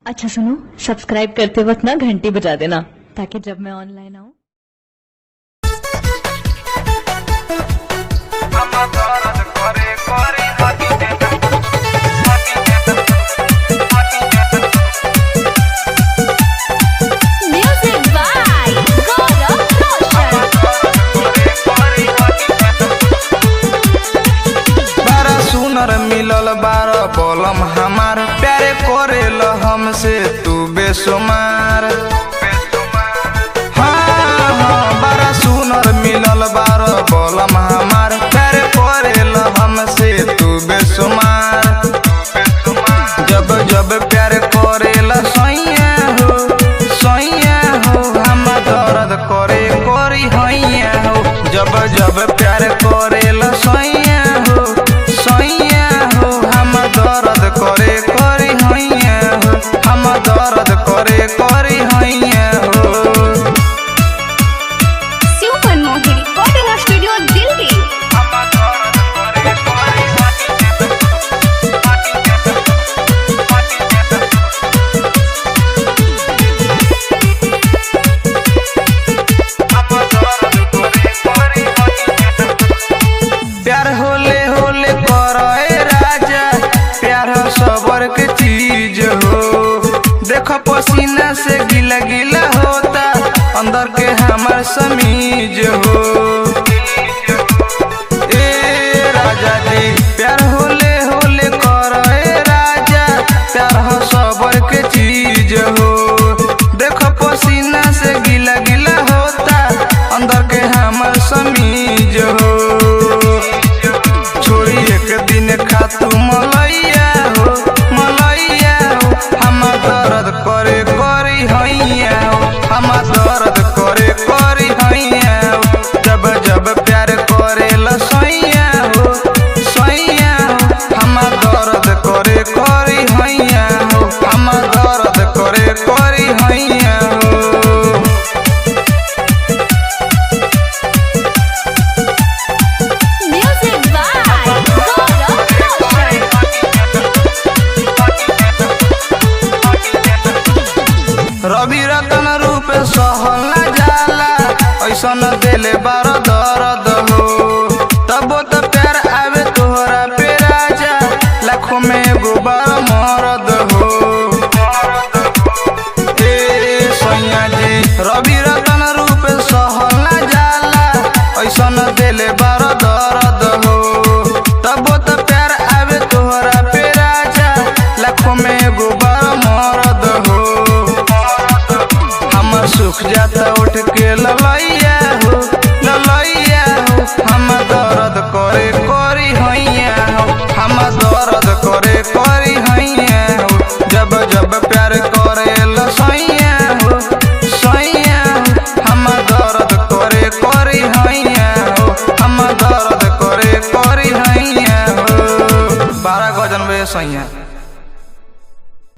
अच्छा सुनो, सब्सक्राइब करते वक्त ना घंटी बजा देना ताकि जब मैं ऑनलाइन आऊँ। मिलल बार बोलम हमार प्यारे करेल हमसे तू बेसुमार। हाँ बड़ा सुनर मिलल बार बोलम हमार प्यारे करेल हमसे तू बेसुमार। जब जब प्यार करेल सैया हो हम दर्द करे करी हैया हो। जब जब प्यार करेल सैया हो हम दर्द करे करी हैया हो। हम दर्द करे करी हैया हो। सुपर मोहिनी रिकॉर्डिंग स्टूडियो दिल्ली। प्यार होले होले करे राजा, प्यार सबर के चीज हो। देख पसीना से गिला गिला होता अंदर के हमार समीज हो। ए राजा जी प्यार होले होले करे राजा, प्यार सबर के चीज हो। देख पसीना से गिला गिला होता अंदर के हमार समीज हो। छोड़ी एक दिन खातू मलैया हो हम दर्द करे करी हैया हो। हम दर्द करे करी हैया हो। जब जब प्यार करेला सैया हो हम दर्द करे करी हैया हो। हम दर्द करे करी हैया हो। रवि रतन रूप सहल न जाला ऐसा न दिले बार दर्द हो। तब तो प्यार आवे तोहरा पे राजा, लाखों में एगो बार मरद हो। ए सैया जी रवि रतन रूप सहल न जाला ऐसा न दिले बार दर्द हो। तब तो प्यार आवे तोहरा पे राजा, लाखों में एगो बार मरद हो। सुख जाता उठ के ललैया हो हम दर्द करे करी हैया हो। हम दर्द करे करी हैया हो। जब जब प्यार करेल सैया हो हम दर्द करे करी हैया हो। हम दर्द करे करी हैया हो। 12 गजन बे सैया।